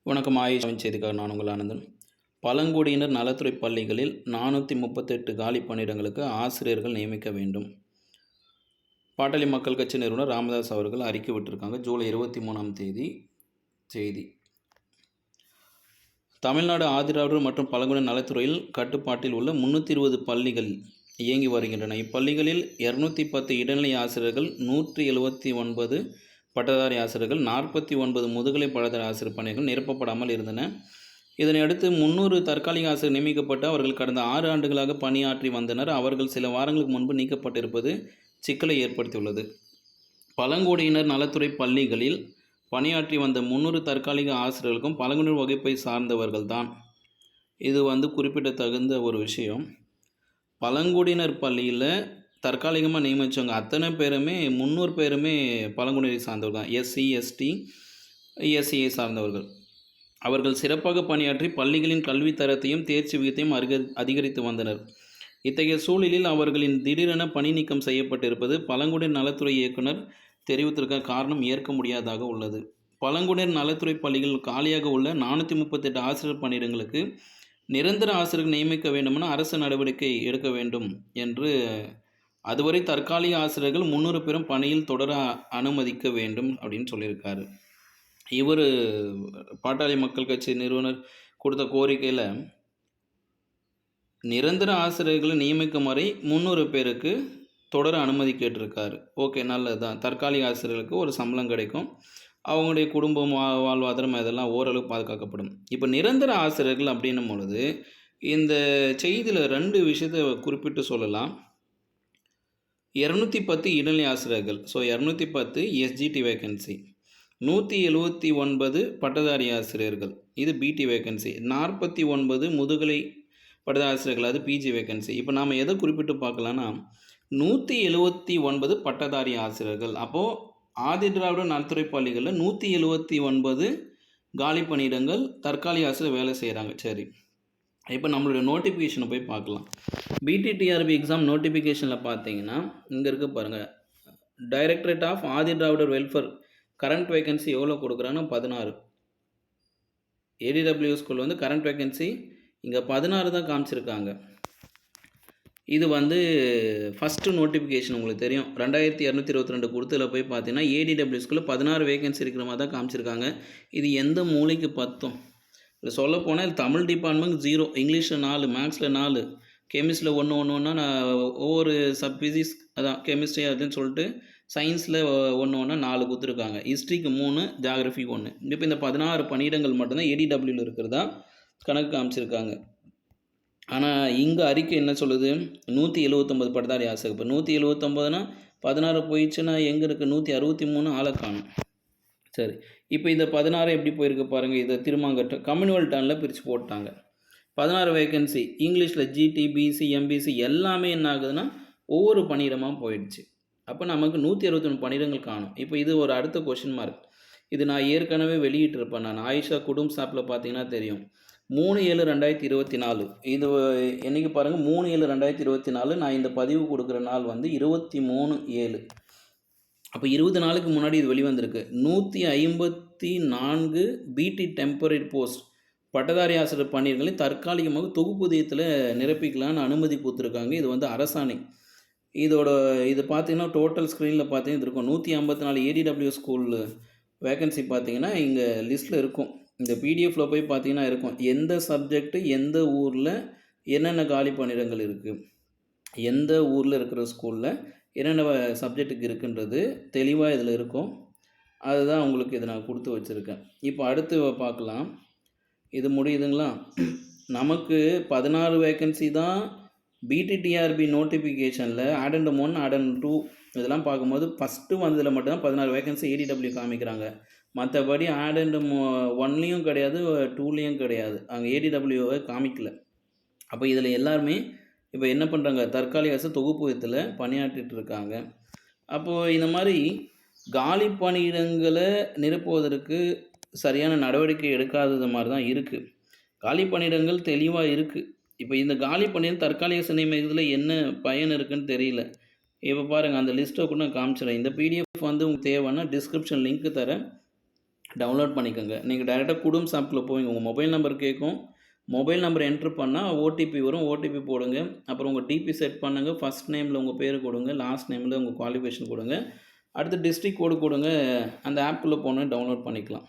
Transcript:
வணக்கம். ஆயுஷ் செய்திக்காக நான் உங்கள் ஆனந்தன். பழங்குடியினர் நலத்துறை பள்ளிகளில் 438 காலி பணியிடங்களுக்கு ஆசிரியர்கள் நியமிக்க வேண்டும். பாட்டாளி மக்கள் கட்சி நிறுவனர் ராமதாஸ் அவர்கள் அறிக்கை விட்டிருக்காங்க. ஜூலை 23ஆம் தேதி செய்தி. தமிழ்நாடு ஆதிதிராவிடர் மற்றும் பழங்குடியினர் நலத்துறையில் கட்டுப்பாட்டில் உள்ள 320 பள்ளிகள் இயங்கி வருகின்றன. இப்பள்ளிகளில் 210 இடைநிலை ஆசிரியர்கள், 179 பட்டதாரி ஆசிரியர்கள், 49 முதுகலை பட்டதாரி ஆசிரியர் பணிகள் நிரப்பப்படாமல் இருந்தன. இதனையடுத்து 300 தற்காலிக ஆசிரியர் நியமிக்கப்பட்டு அவர்கள் கடந்த 6 ஆண்டுகளாக பணியாற்றி வந்தனர். அவர்கள் சில வாரங்களுக்கு முன்பு நீக்கப்பட்டிருப்பது சிக்கலை ஏற்படுத்தியுள்ளது. பழங்குடியினர் நலத்துறை பள்ளிகளில் பணியாற்றி வந்த 300 தற்காலிக ஆசிரியர்களுக்கும் பழங்குடியினர் வகுப்பை சார்ந்தவர்கள்தான். இது குறிப்பிடத்தகுந்த ஒரு விஷயம். பழங்குடியினர் பள்ளியில் தற்காலிகமாக நியமித்தவங்க அத்தனை பேருமே 300 பேருமே பழங்குடியினரை சார்ந்தவர்கள் தான். எஸ்சி, எஸ்டி, எஸ்சியை சார்ந்தவர்கள். அவர்கள் சிறப்பாக பணியாற்றி பள்ளிகளின் கல்வித் தரத்தையும் தேர்ச்சி விகிதத்தையும் அதிகரித்து வந்தனர். இத்தகைய சூழலில் அவர்களின் திடீரென பணி நீக்கம் செய்யப்பட்டிருப்பது பழங்குடியினர் நலத்துறை இயக்குனர் தெரிவித்திருக்க காரணம் ஏற்க முடியாததாக உள்ளது. பழங்குடியினர் நலத்துறை பள்ளிகள் காலியாக உள்ள 438 ஆசிரியர் பணியிடங்களுக்கு நிரந்தர ஆசிரியர்கள் நியமிக்க வேண்டுமென அரசு நடவடிக்கை எடுக்க வேண்டும் என்று, அதுவரை தற்காலிக ஆசிரியர்கள் 300 பேரும் பணியில் தொடர அனுமதிக்க வேண்டும் அப்படின்னு சொல்லியிருக்காரு. இவர் பாட்டாளி மக்கள் கட்சி நிறுவனர் கொடுத்த கோரிக்கையில் நிரந்தர ஆசிரியர்களை நியமிக்கும் வரை 300 பேருக்கு தொடர அனுமதி கேட்டிருக்காரு. ஓகே, நல்லது தான். தற்காலிக ஆசிரியர்களுக்கு ஒரு சம்பளம் கிடைக்கும், அவங்களுடைய குடும்பம் வாழ்வாதாரம் இதெல்லாம் ஓரளவு பாதுகாக்கப்படும். இப்போ நிரந்தர ஆசிரியர்கள் அப்படின்னும் பொழுது இந்த செய்தியில் 2 விஷயத்தை குறிப்பிட்டு சொல்லலாம். 210 இடைநிலை ஆசிரியர்கள், ஸோ 210 எஸ்ஜிடி வேக்கன்சி, 179 பட்டதாரி ஆசிரியர்கள், இது பிடி வேக்கன்சி, 49 முதுகலை பட்டதாரி ஆசிரியர்கள், அது பிஜி வேக்கன்சி. இப்போ நாம் எதை குறிப்பிட்டு பார்க்கலான்னா 179 பட்டதாரி ஆசிரியர்கள். அப்போது ஆதிதிராவிடர் நலத்துறை பள்ளிகளில் 179 காலி பணியிடங்கள் தற்காலிக ஆசிரியர் வேலை செய்கிறாங்க. சரி, இப்போ நம்மளுடைய நோட்டிஃபிகேஷனை போய் பார்க்கலாம். பிடிடிஆர்பி எக்ஸாம் நோட்டிஃபிகேஷனில் பார்த்தீங்கன்னா இங்கே இருக்க பாருங்கள், directorate of Adidravidar welfare current vacancy எவ்வளோ கொடுக்குறாங்கன்னா 16. ஏடிடபிள்யூ ஸ்கூல் கரண்ட் வேக்கன்சி இங்கே 16 தான் காமிச்சிருக்காங்க. இது ஃபஸ்ட்டு நோட்டிஃபிகேஷன் உங்களுக்கு தெரியும். 2222 கொடுத்ததில் போய் பார்த்தீங்கன்னா ஏடிடபிள்யூ ஸ்கூலில் 16 வேக்கன்சி இருக்கிற மாதிரி தான் காமிச்சிருக்காங்க. இது எந்த மூலைக்கு பத்தும்? சொல்ல போனால் தமிழ் டிபார்ட்மெண்ட் 0, இங்கிலீஷில் 4, மேக்ஸில் 4, கெமிஸ்ட்ரியில் 1 நான் ஒவ்வொரு ஃபிசிக்ஸ் அதான் கெமிஸ்ட்ரி அதுன்னு சொல்லிட்டு சயின்ஸில் 1 4 கொடுத்துருக்காங்க. ஹிஸ்ட்ரிக்கு 3, ஜியாகிரஃபிக்கு 1. இப்போ இந்த 16 பணியிடங்கள் மட்டும்தான் ஏடிடபிள்யூவில் இருக்கிறதா கணக்கு காமிச்சிருக்காங்க. ஆனால் இங்கே அறிக்கை என்ன சொல்லுது? 179 பட்டதாரி ஆசிரியர். இப்போ 179னா 16 போயிடுச்சுன்னா எங்கே இருக்குது? 163 ஆளை காணும். சரி, இப்போ இந்த 16 எப்படி போயிருக்கு பாருங்கள். இதை திருமாங்கட்டம் கம்யூனிவல் பிரித்து போட்டாங்க. 16 வேக்கன்சி இங்கிலீஷில் ஜிடி, பிசி, எம்பிசி எல்லாமே என்ன ஆகுதுன்னா ஒவ்வொரு பணியிடமாக போயிடுச்சு. அப்போ நமக்கு 161 பணியிடங்கள் காணும். இப்போ இது ஒரு அடுத்த கொஷின் மார்க். இது நான் ஏற்கனவே வெளியிட்டிருப்பேன். நான் ஆயிஷா குடும் சாப்பில் பார்த்தீங்கன்னா தெரியும். 3/7/2024 இது என்றைக்கு பாருங்கள், 3/7/2024. நான் இந்த பதிவு கொடுக்குற நாள் 23/7. அப்போ 20 நாளுக்கு முன்னாடி இது வெளிவந்திருக்கு. 154 பிடி டெம்பரரி போஸ்ட் பட்டதாரி ஆசிரியர் பணியிடங்களை தற்காலிகமாக தொகுப்பூதியத்தில் நிரப்பிக்கலான்னு அனுமதி கொடுத்துருக்காங்க. இது அரசாணை. இது பார்த்தீங்கன்னா டோட்டல் ஸ்க்ரீனில் பார்த்தீங்கன்னா இது இருக்கும். 154 ஏடிடபிள்யூ ஸ்கூல் வேக்கன்சி பார்த்தீங்கன்னா இங்கே லிஸ்ட்டில் இருக்கும். இந்த பிடிஎஃப்பில் போய் பார்த்தீங்கன்னா இருக்கும். எந்த சப்ஜெக்ட்டு எந்த ஊரில் என்னென்ன காலி பணியிடங்கள் இருக்குது, எந்த ஊரில் இருக்கிற ஸ்கூலில் என்னென்ன சப்ஜெக்ட்டுக்கு இருக்குன்றது தெளிவாக இதில் இருக்கும். அதுதான் உங்களுக்கு இதை நான் கொடுத்து வச்சுருக்கேன். இப்போ அடுத்து பார்க்கலாம். இது முடியுதுங்களா? நமக்கு 16 வேக்கன்சி தான் பிடிடிஆர்பி நோட்டிஃபிகேஷனில் ஆடெண்டம் 1, ஆடெண்டம் 2 இதெல்லாம் பார்க்கும்போது ஃபஸ்ட்டு வந்ததில் மட்டும்தான் 16 வேக்கன்சி ஏடிடபிள்யூ காமிக்கிறாங்க. மற்றபடி ஆடெண்டம் 1லேயும் கிடையாது, 2லேயும் கிடையாது. அங்கே ஏடிடபிள்யூவை காமிக்கல. அப்போ இதில் எல்லாருமே இப்போ என்ன பண்ணுறாங்க? தற்காலிக அரசு தொகுப்பூதியத்தில் பணியாற்றிட்டு இருக்காங்க. அப்போது இந்த மாதிரி காலி பணியிடங்களை நிரப்புவதற்கு சரியான நடவடிக்கை எடுக்காதது மாதிரி தான் இருக்குது. காலி பணியிடங்கள் தெளிவாக இருக்குது. இப்போ இந்த காலி பணியிடம் தற்காலிக நியமனத்தில் என்ன பயன் இருக்குதுன்னு தெரியல. இப்போ பாருங்கள், அந்த லிஸ்ட்டை கூட நான் காமிச்சிடறேன். இந்த பிடிஎஃப் உங்களுக்கு தேவைன்னா டிஸ்கிரிப்ஷன் லிங்க்கு தரேன், டவுன்லோட் பண்ணிக்கோங்க. நீங்கள் டைரெக்ட்டா குடும்ஸ் ஆப்க்குள்ள போவீங்க. உங்கள் மொபைல் நம்பர் கேட்கும். மொபைல் நம்பர் என்ட்ரு பண்ணா ஓடிபி வரும். ஓடிபி போடுங்க. அப்புறம் உங்கள் டிபி செட் பண்ணுங்க. ஃபர்ஸ்ட் நேமில உங்கள் பேர் கொடுங்க. லாஸ்ட் நேமில உங்கள் குவாலிஃபிகேஷன் கொடுங்க. அடுத்து டிஸ்ட்ரிக்ட் கோடு கொடுங்க. அந்த ஆப்க்குள்ள போனோனே டவுன்லோட் பண்ணிக்கலாம்.